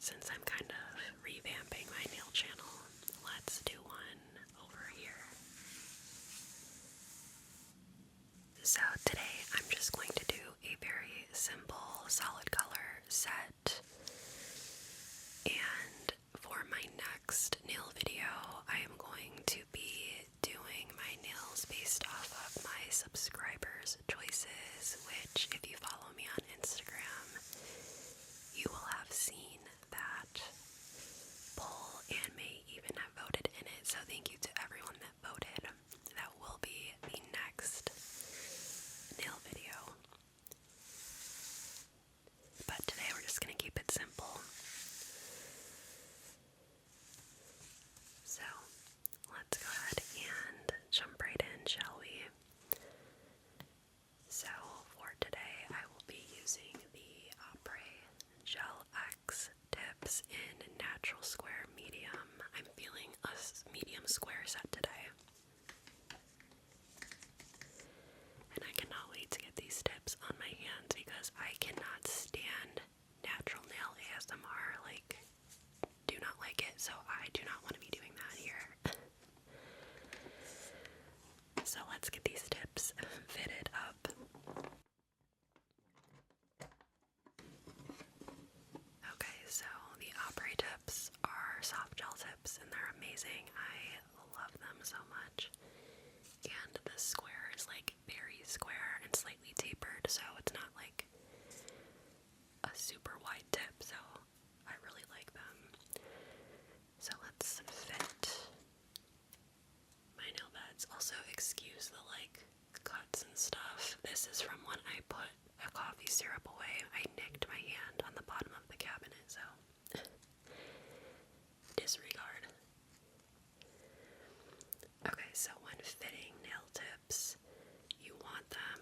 since I'm kind of revamping my nail channel, let's do one over here. So today I'm just going to do a very simple solid color set, and for my next nail video I am going to be doing my nails based off of my subscribers' choices, which if you follow me on Instagram you will have seen that poll and may even have voted in it, so thank you to everyone that voted. That will be the next nail video. But today we're just going to keep it simple. So let's go ahead and jump right in, shall we? So for today I will be using the Opry Gel X tips in natural square medium. I'm feeling a medium square set today. And I cannot wait to get these tips on my hands because I cannot stand natural nail ASMR. Like, do not like it, so I do not want to be doing that here. So let's get these tips fitted up. Okay, so the Opry tips are soft gel tips and they're amazing. I love them so much. And the square is like very square and slightly tapered, so it's not like a super wide tip, so I really like them. So let's fit my nail beds. Also, excuse the like cuts and stuff. This is from when I put a coffee syrup away. I nicked my hand on the bottom of the cabinet, so disregard. Okay, so when fitting nail tips, you want them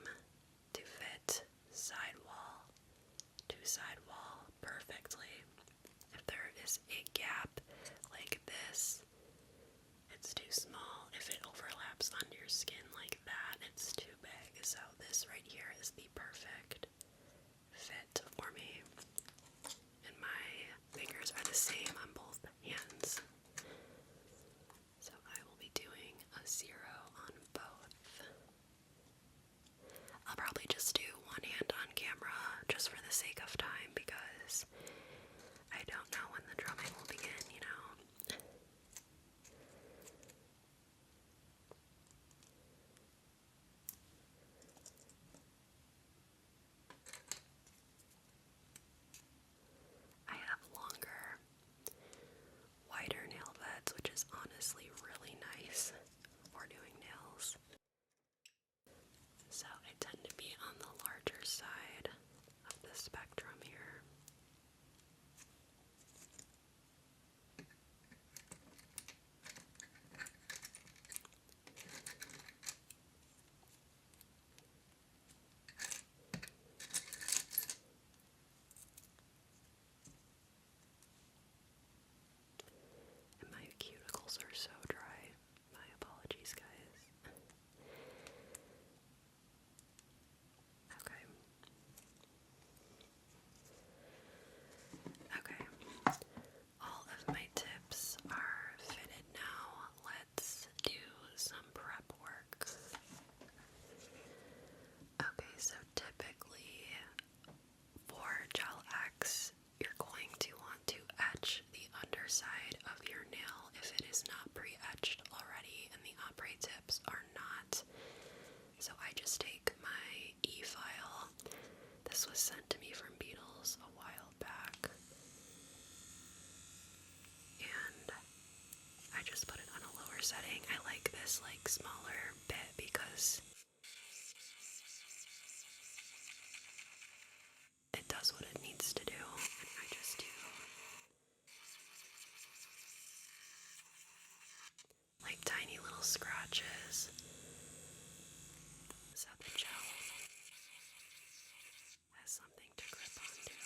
to fit sidewall to sidewall perfectly. If there is a gap like this, it's too small. If it overlaps onto your skin like that, it's too big. So this right here is the perfect fit for me. And my fingers are the same on both hands. So I will be doing a 0 on both. I'll probably just do one hand on camera just for the sake of time because I don't know when the drumming will begin, you know. I have longer, wider nail beds, which is honestly really nice for doing nails. So I tend to be on the larger side of the spectrum here. And my cuticles are so dry. My apologies, guys. Okay. Okay. All of my tips are fitted now. Let's do some prep work. Okay, so typically for Gel X, you're going to want to etch the underside of your nail if it is not pre-etched already, and the Opry tips are not. So I just take my e-file. This was sent to me from Beatles a while back. And I just put it on a lower setting. I like this like smaller bit because it does what it needs to do. And I just do like tiny little scratches so the gel has something to grip onto.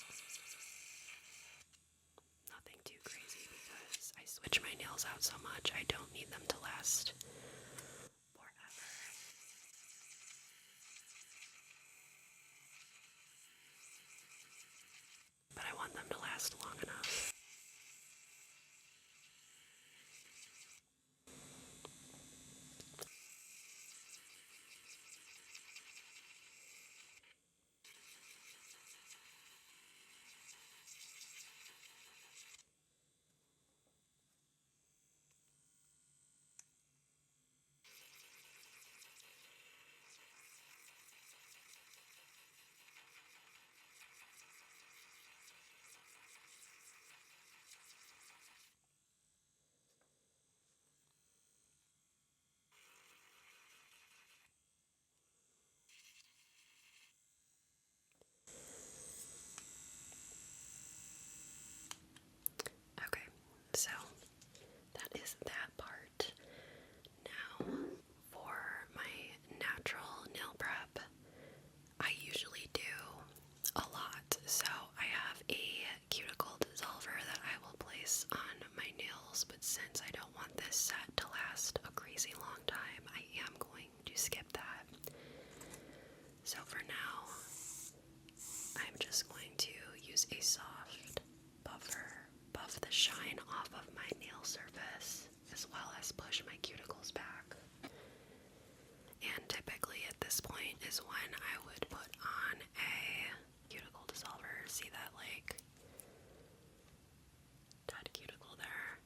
Nothing too crazy because I switch my nails out so much I don't need them to last forever. But I want them to last long enough. off the shine off of my nail surface, as well as push my cuticles back. And typically at this point is when I would put on a cuticle dissolver. See that, like, dead cuticle there?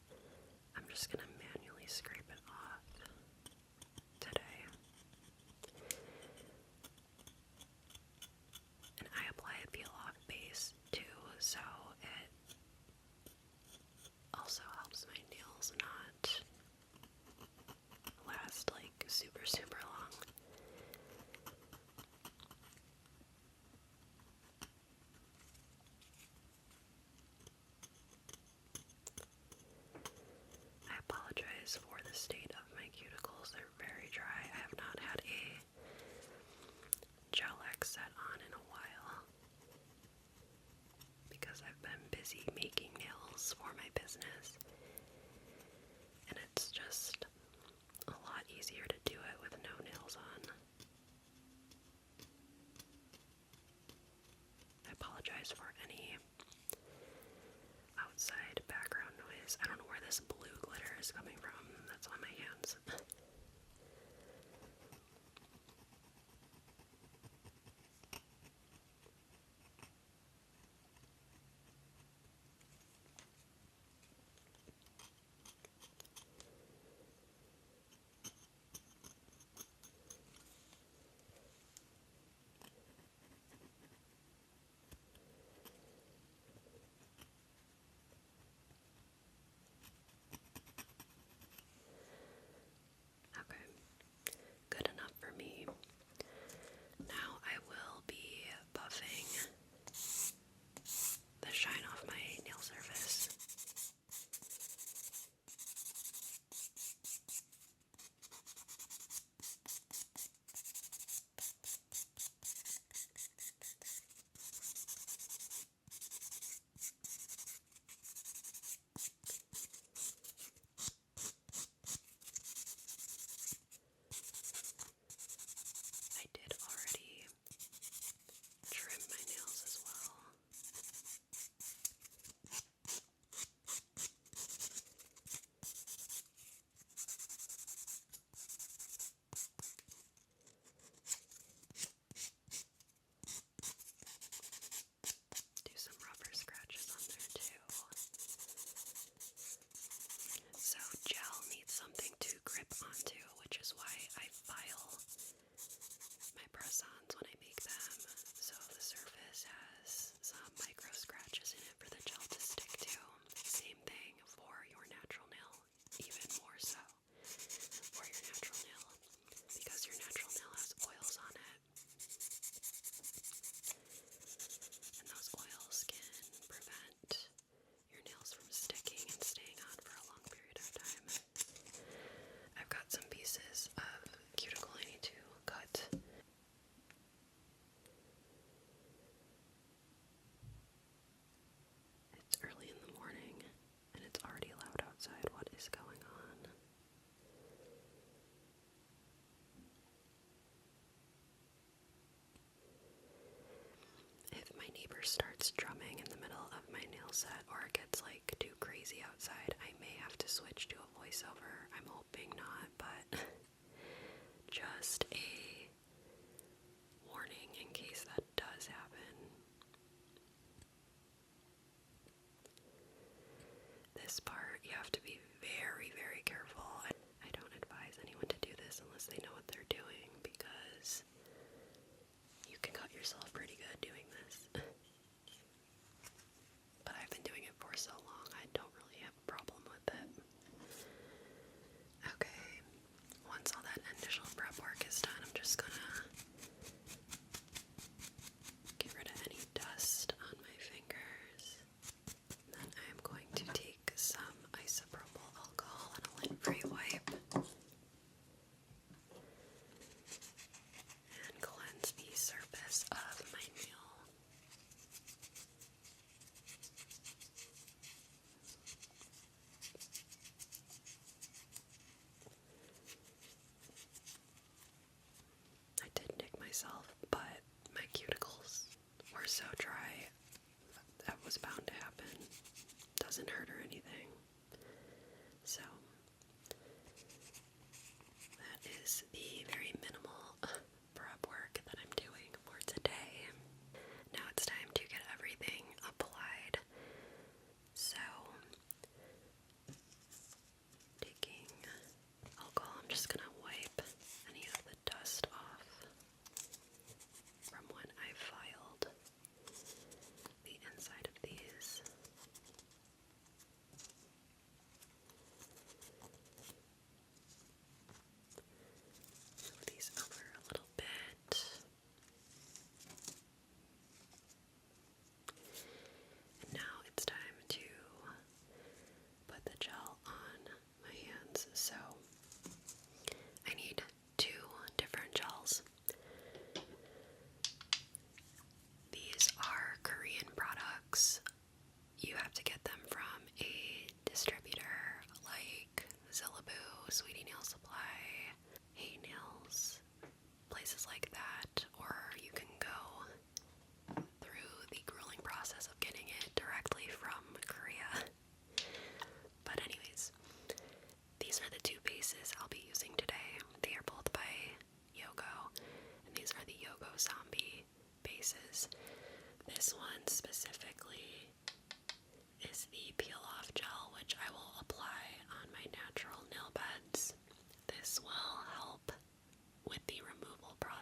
I'm just gonna manually scrape it off today. And I apply a peel-off base too, so it also helps my nails not last like super long. I apologize for the state of my cuticles. They're very dry. I have not had a gel X set on in a while because I've been busy making nails for my business, and it's just a lot easier to do it with no nails on. I apologize for any outside background noise. I don't know where this blue glitter is coming from. That's on my hands. Okay, good enough for me. Now I will be buffing the shine off my nail surface. I did already trim my nails as well. Do some rubber scratches on there too. So gel needs something to grip onto, which is why I file my press-ons when I make them, so the surface has some micro scratches in it for the gel to stick to. Same thing for your natural nail, even more so for your natural nail, because your natural nail has oils on it, and those oils can prevent your nails from sticking and staying on for a long period of time. I've got some pieces of cuticle I need to cut. It's early in the morning and it's already loud outside. What is going on? If my neighbor starts drumming in the middle of my nail set, or it gets like too crazy outside, I may have to switch to a voiceover. I'm hoping not, but just a warning in case that does happen. This part, you have to be very, very careful. I don't advise anyone to do this unless they know what they're doing, because you can cut yourself pretty good doing this. But I've been doing it for so long, I don't really have a problem with it. Okay, once all that initial prep work is done, I'm just gonna get rid of any dust on my fingers. Then I'm going to take some isopropyl alcohol and a lint-free wipe and cleanse the surface of my nail.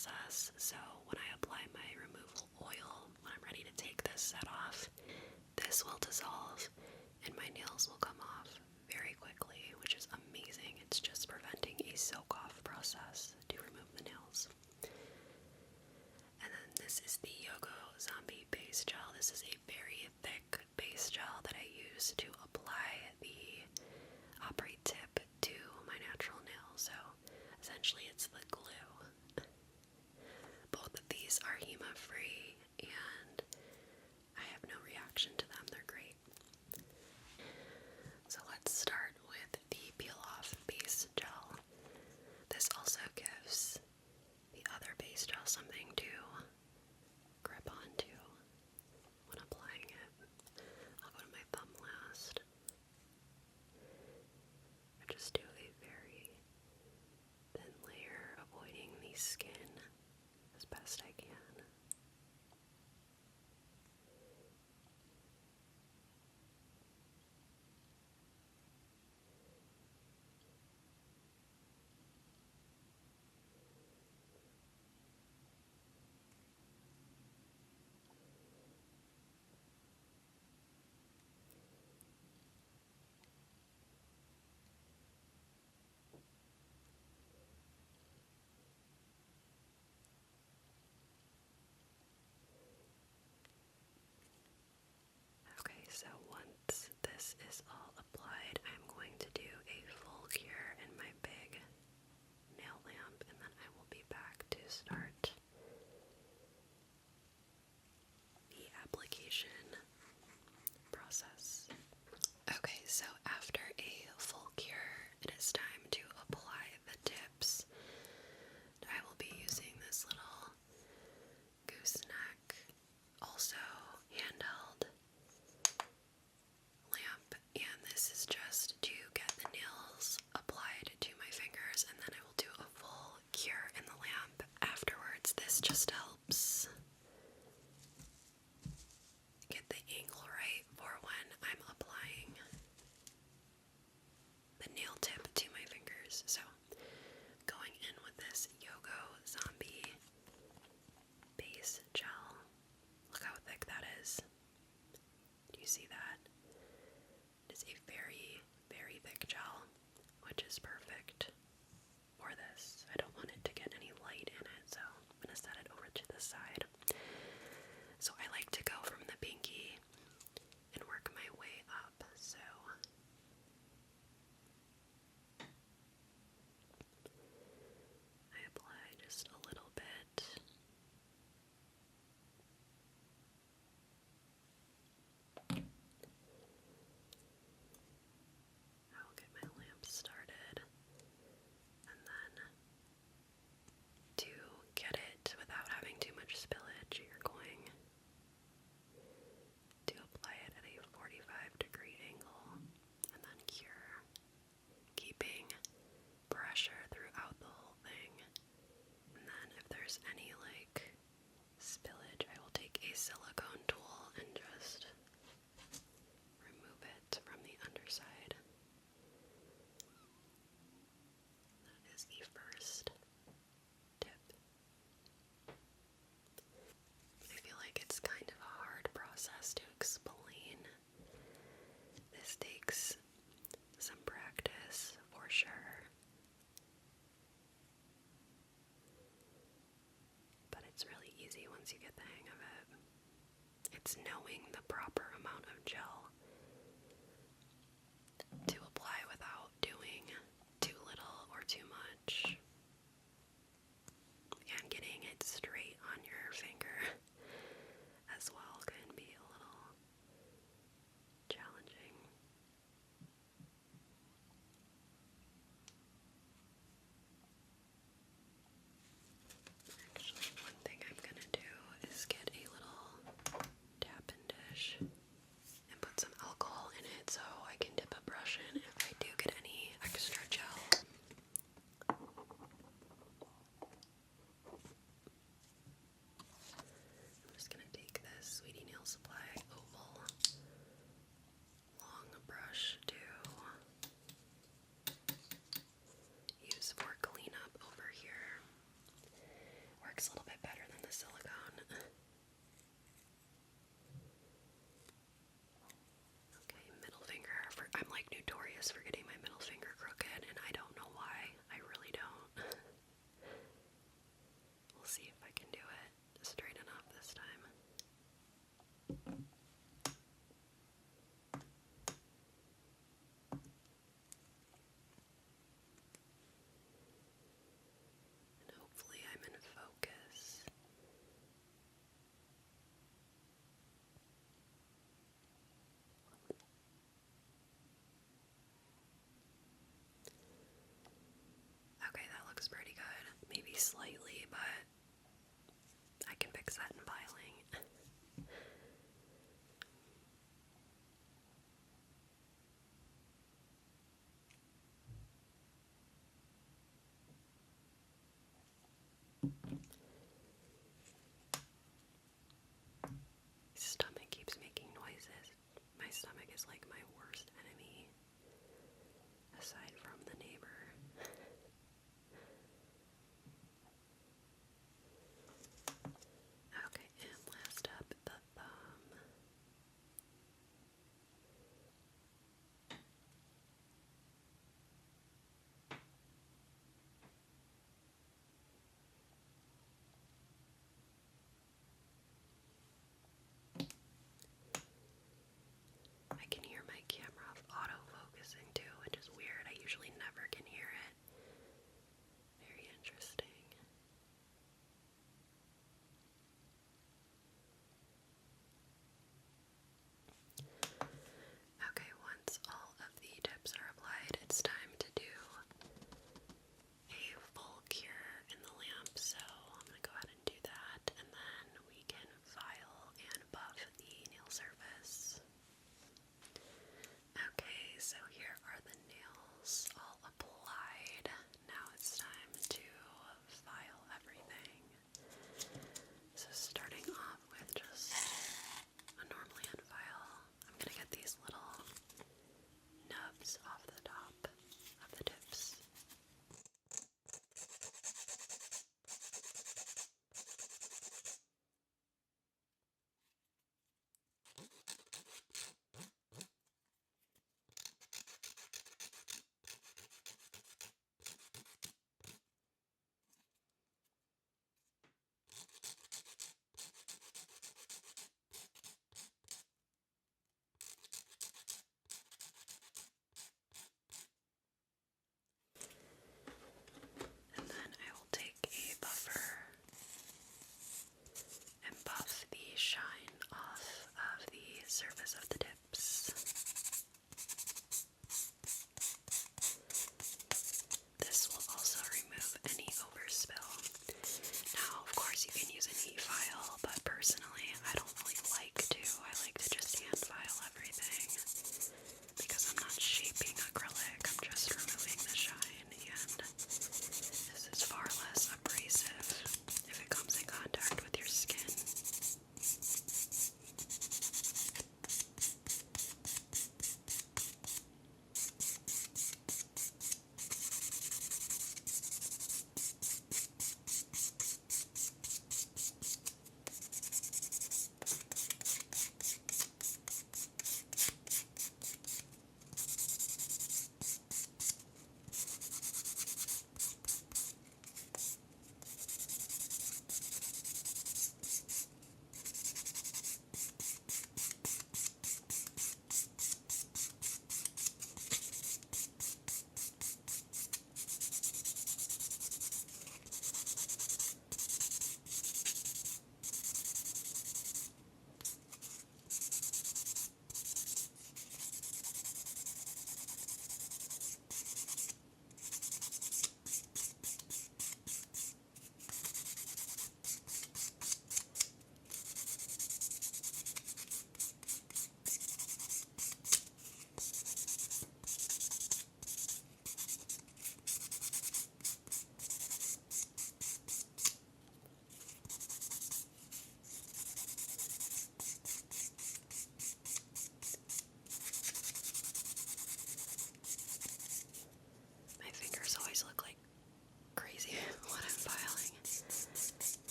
process. So when I apply my removal oil, when I'm ready to take this set off, this will dissolve and my nails will come off very quickly, which is amazing. It's just preventing a soak-off process to remove the nails. And then this is the Yogo Zombie Base Gel. This is a very thick base gel that I use to apply the opry tip to my natural nail. So essentially it's the glue. Both of these are HEMA-free and I have no reaction to them. They're great. So let's start with the peel-off base gel. This also gives the other base gel something to grip onto when applying it. I'll go to my thumb last. I just do a very thin layer, avoiding the skin as best I can. Okay, so once this is all applied, I'm going to do a full cure in my big nail lamp, and then I will be back to start the application process. Okay, so after a full cure, it is time to apply the tips. I will be using this little gooseneck, also handheld lamp, and this is just to get the nails applied to my fingers, and then I will do a full cure in the lamp afterwards. This just helps get the angle right for when I'm applying the nail tip to my fingers. So going in with this Yogo Zombie base gel. Look how thick that is. Do you see that? It is a very, very thick gel, which is perfect for this. I don't want it to get any light in it, so I'm going to set it over to the side. So I like to go from the pinky and work my way up. So I apply just a little bit. I'll get my lamp started, and then to get it without having too much spillage, you're going to apply it at a 45-degree angle and then cure, keeping pressure throughout the whole thing. And then if there's any spillage, I will take a silicone tool and just remove it from the underside. That is the first tip. I feel like it's kind of a hard process to explain. This takes some practice for sure, but it's really easy once you get the hang of it. It's knowing the proper amount of gel to apply without doing too little or too much, and getting it straight on your finger as well can be a little challenging. Actually, one thing I'm gonna do is get a little tapping dish and put some notorious for getting my middle finger crooked, and I don't know why. I really don't. We'll see if I can do it straight enough this time. And hopefully I'm in focus. Okay, that looks pretty good. Maybe slightly, but I can fix that in filing. Stomach keeps making noises. My stomach is like my worst enemy, aside from the neighbor. Okay, and last up, the thumb. I can hear my camera auto-focusing too, which is weird. I usually never can hear it. Very interesting. Okay, once all of the tips are applied, it's time to do a full cure in the lamp. So I'm going to go ahead and do that, and then we can file and buff the nail surface. Okay, so here are the nails all applied.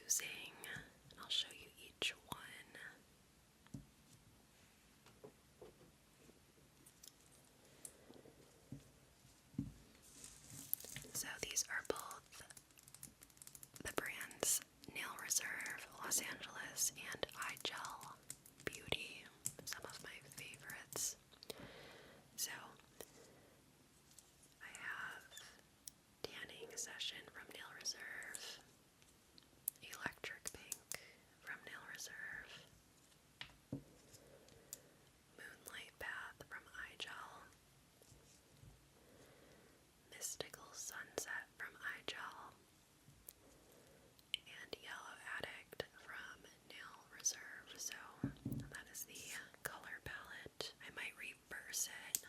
using. I'll show you each one. So these are both the brands Nail Reserve Los Angeles and Eye Gel Beauty, some of my favorites. So I have Tanning Session from Nail Reserve, Electric Pink from Nail Reserve, Moonlight Bath from Eye Gel, Mystical Sunset from Eye Gel, and Yellow Addict from Nail Reserve. So that is the color palette. I might reverse it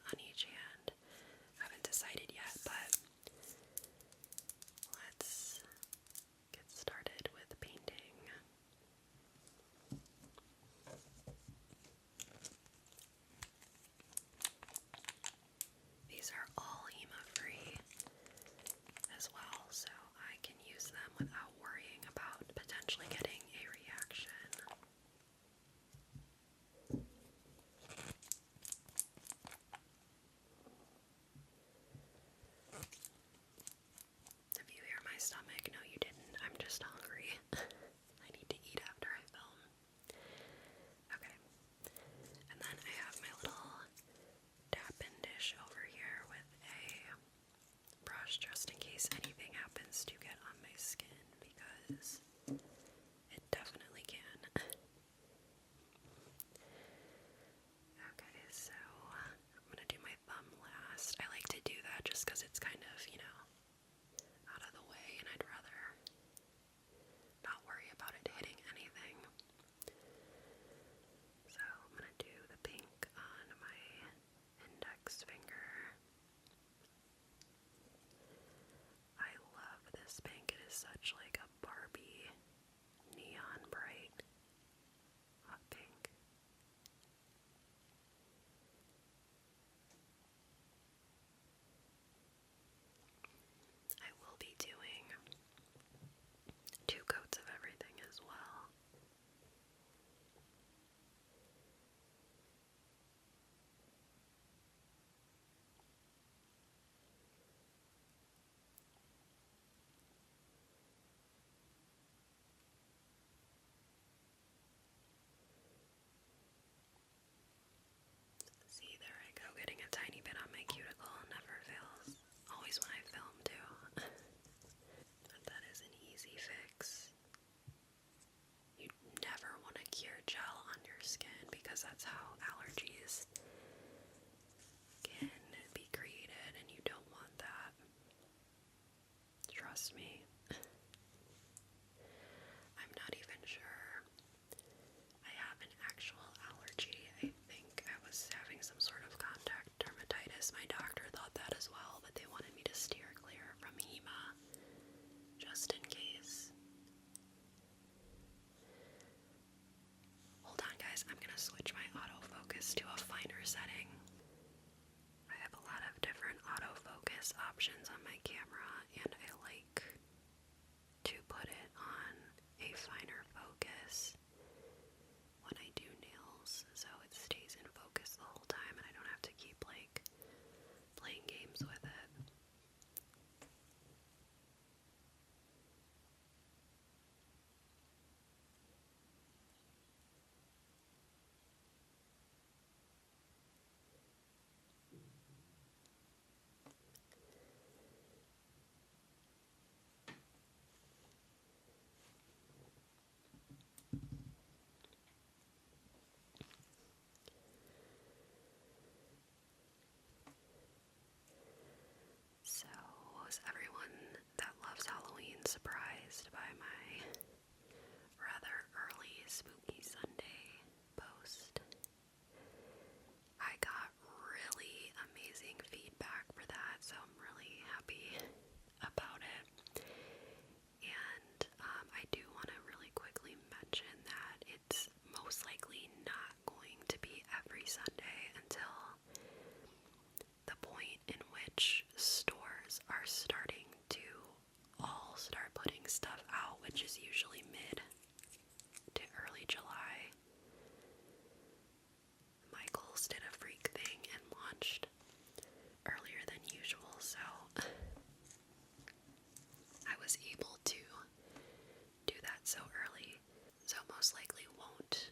on each hand. I haven't decided yet, but let's get started with painting. These are all HEMA-free as well, so I can use them without worrying about potentially getting a reaction. If you hear my stomach, no you didn't, I'm just hungry. I need to eat after I film. Okay, and then I have my little tap-in dish over here with a brush just in case anything happens to get on my skin, because it definitely can. Okay, so I'm gonna do my thumb last. I like to do that just because it's kind of, out of the way, and I'd rather not worry about it hitting anything. So I'm gonna do the pink on my index finger. I love this pink. It is such like a Barbie neon bright hot pink. I will be doing 2 coats of everything as well. See, there I go, getting a tiny bit on my cuticle. Never fails. Always when I film, too. But that is an easy fix. You never want to cure gel on your skin because that's how allergies can be created, and you don't want that. Trust me. I'm not even sure I have an actual allergy. I think I was having some sort of contact dermatitis. My doctor thought that as well, but they wanted me to steer clear from HEMA just in case. Hold on, guys. I'm gonna switch my autofocus to a finer setting. I have a lot of different autofocus options on my camera, and I like to put it on a finer focus when I do nails, so it stays in focus the whole time and I don't have to keep like playing games with it. which is usually mid to early July, Michaels did a freak thing and launched earlier than usual, so I was able to do that so early. So most likely won't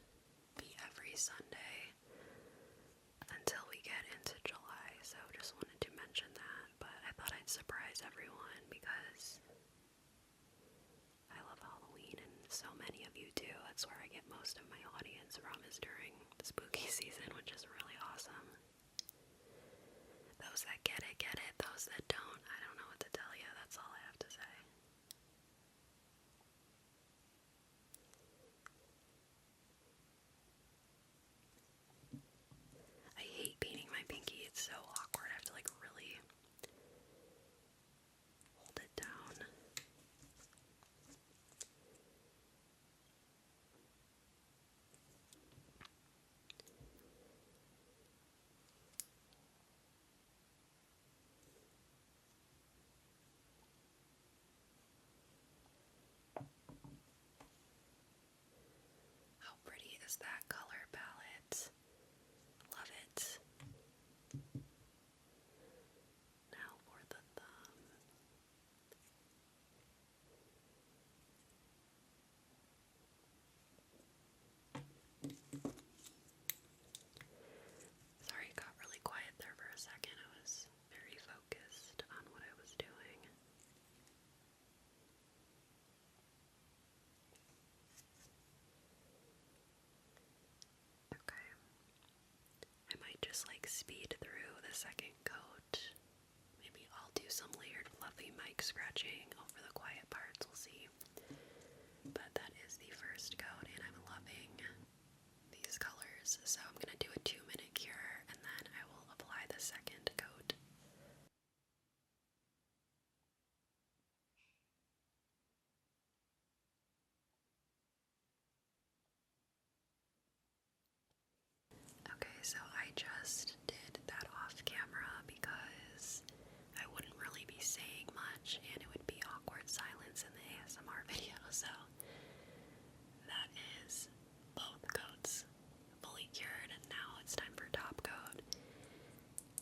be every Sunday until we get into July, so just wanted to mention that. But I thought I'd surprise everyone because I love Halloween and so many of you do. That's where I get most of my audience from, is during the spooky season, which is really awesome. Those that get it, get it. Those that don't, I don't know what to tell you. That's all I have to say. I hate painting my pinky. It's so awkward. I have to really hold it down. How pretty is that color palette? Love it. Now for the thumb. Sorry, it got really quiet there for a second. I was very focused on what I was doing. Okay. I might just speed through the second coat. Maybe I'll do some layered fluffy mic scratching over the quiet parts, we'll see. But that is the first coat and I'm loving these colors. So I'm gonna do a 2-minute cure and then I will apply the second coat. Okay, so I just did that off camera because I wouldn't really be saying much and it would be awkward silence in the ASMR video, so that is both coats fully cured, and now it's time for top coat.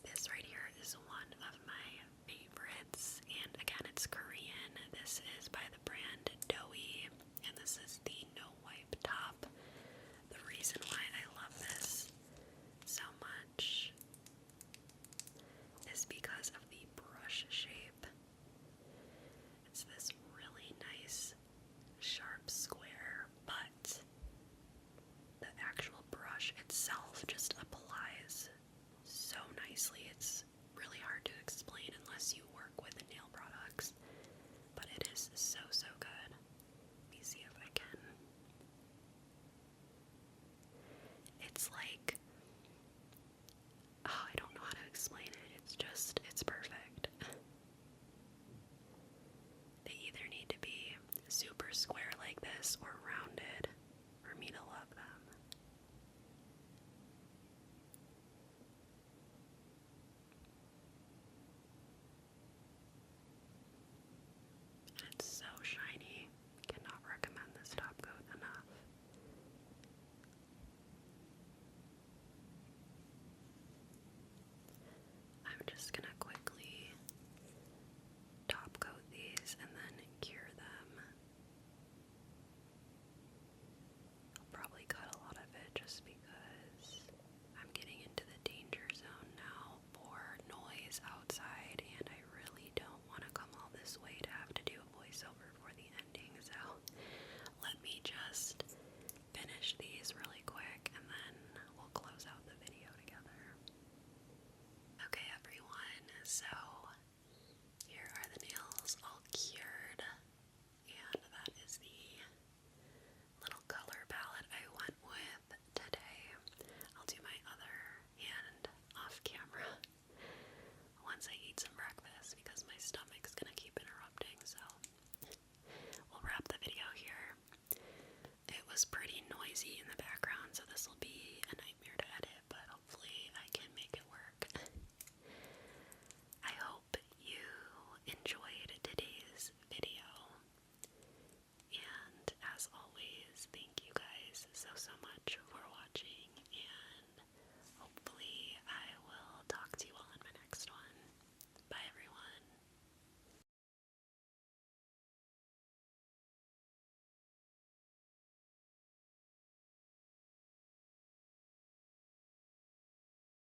This right here is one of my favorites, and again, it's Korean. This is by the brand Doughy, and this is the no wipe top. The reason why I love this so much is because of the brush shape. It's this really nice sharp square, but the actual brush itself just applies so nicely. It's really hard to explain unless you work with nail products, but it is so good. Let me see if I can. It's I don't know how to explain it. It's perfect. They either need to be super square like this or rounded for me to love them. It's so shiny. Cannot recommend this top coat enough. I'm just gonna quickly top coat these and then cure them. I'll probably cut a lot of it just because I'm getting into the danger zone now for noise outside, and I really don't want to come all this way to have to do a voiceover for the ending, so let me just finish these really quick and then we'll close out the video together. Okay everyone, so here are the nails all cured, and that is the little color palette I went with today. I'll do my other hand off camera once I eat some breakfast because my stomach's gonna keep interrupting, so we'll wrap the video here. It was pretty noisy in the background, so this will be